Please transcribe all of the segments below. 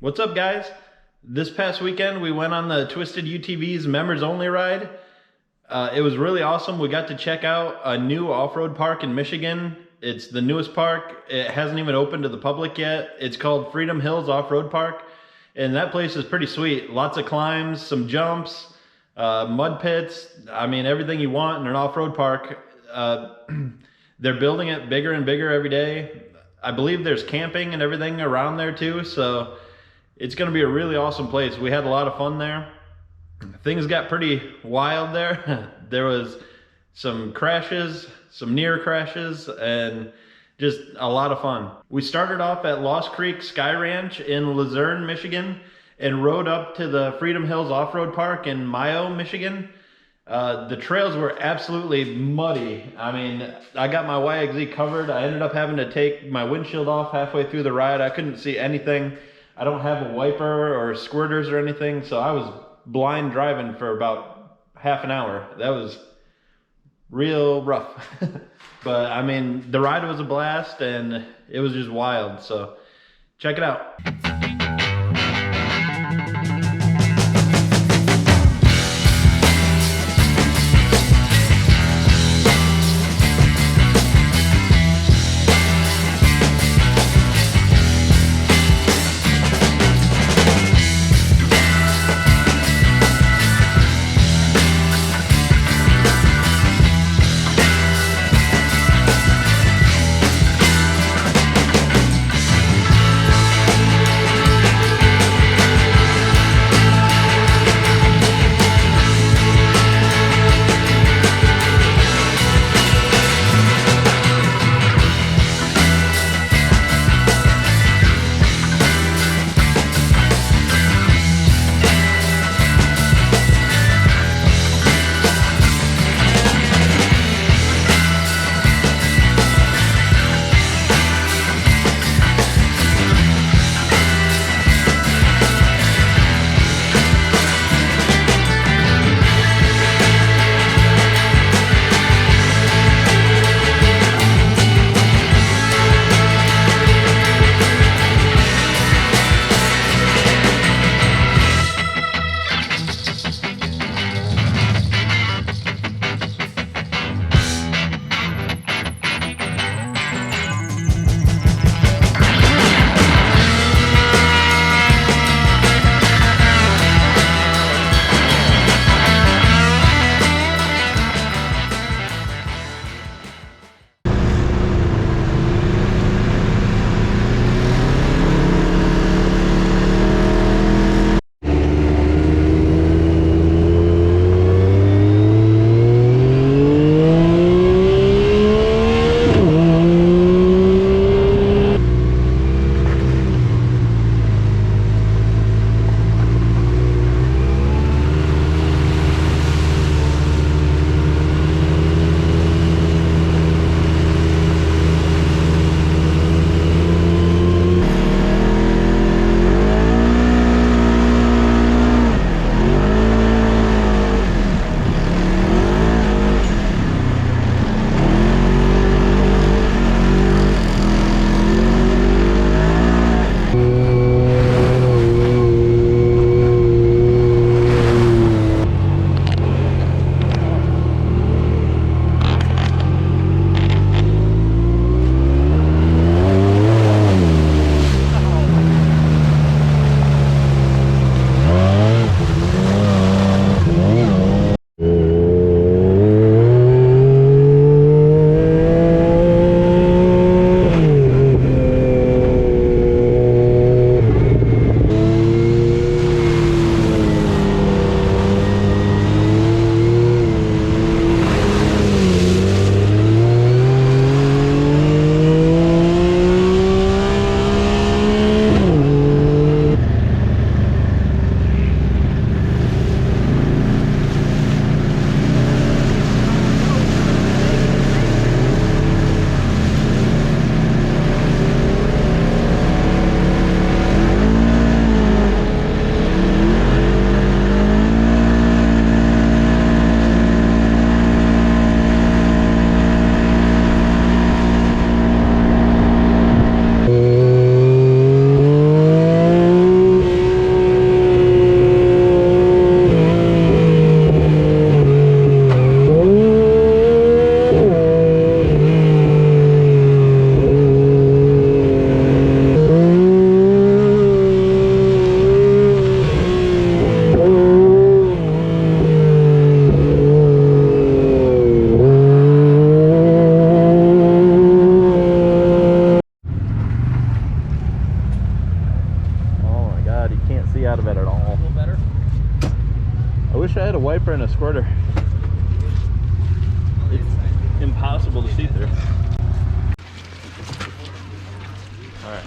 What's up, guys? This past weekend we went on the Twisted UTVs members only ride. It was really awesome. We got to check out a new off-road park in Michigan. It's the newest park. It hasn't even opened to the public yet. It's called Freedom Hills Off-Road Park, and that place is pretty sweet. Lots of climbs, some jumps, mud pits. I mean, everything you want in an off-road park. They're building it bigger and bigger every day. I believe there's camping and everything around there too, so it's going to be a really awesome place. We had a lot of fun there. Things got pretty wild there. There was some crashes, some near crashes, and just a lot of fun. We started off at Lost Creek Sky Ranch in Luzerne, Michigan, and rode up to the Freedom Hills Off-Road Park in Mayo, Michigan. The trails were absolutely muddy. I mean, I got my YXZ covered. I ended up having to take my windshield off halfway through the ride. I couldn't see anything. I don't have a wiper or squirters or anything, so I was blind driving for about half an hour. That was real rough. But I mean, the ride was a blast and it was just wild, so check it out. camper and a squirter. It's impossible to see through. All right.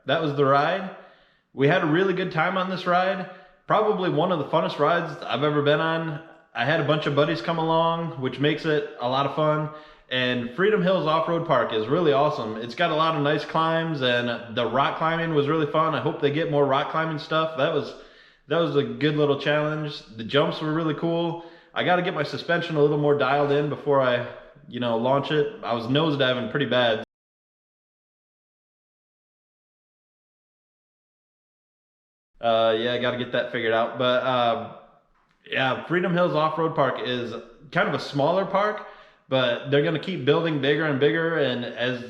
that was the ride. We had a really good time on this ride. Probably one of the funnest rides I've ever been on. I had a bunch of buddies come along, which makes it a lot of fun. And Freedom Hills Off-Road Park is really awesome. It's got a lot of nice climbs, and the rock climbing was really fun. I hope they get more rock climbing stuff. That was a good little challenge. The jumps were really cool. I got to get my suspension a little more dialed in before I, launch it. I was nosediving pretty bad. Yeah, I got to get that figured out. But yeah, Freedom Hills Off-Road Park is kind of a smaller park, but they're going to keep building bigger and bigger. And as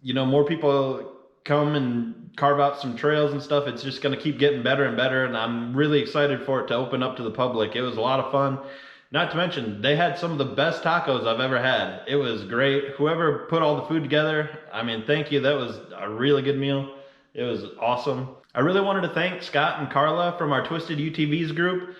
more people come and carve out some trails and stuff, it's just going to keep getting better and better. And I'm really excited for it to open up to the public. It was a lot of fun. Not to mention, they had some of the best tacos I've ever had. It was great. Whoever put all the food together, I mean, thank you. That was a really good meal. It was awesome. I really wanted to thank Scott and Carla from our Twisted UTVs group.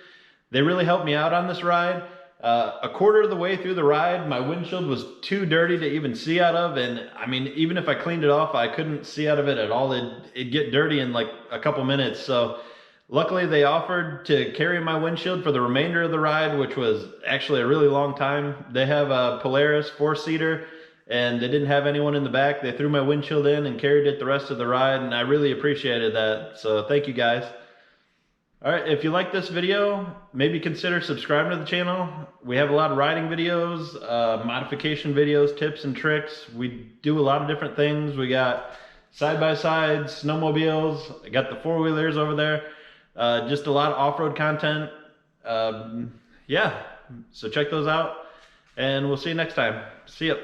They really helped me out on this ride. A quarter of the way through the ride, my windshield was too dirty to even see out of, and I mean, even if I cleaned it off, I couldn't see out of it at all. It'd get dirty in like a couple minutes. So luckily they offered to carry my windshield for the remainder of the ride, which was actually a really long time. They have a Polaris 4-seater, and they didn't have anyone in the back. They threw my windshield in and carried it the rest of the ride, and I really appreciated that. So thank you guys. All right, if you like this video, maybe consider subscribing to the channel. We have a lot of riding videos, modification videos, tips and tricks. We do a lot of different things. We got side-by-sides, snowmobiles. I got the four-wheelers over there. Just a lot of off-road content. Yeah, so check those out, and we'll see you next time. See ya.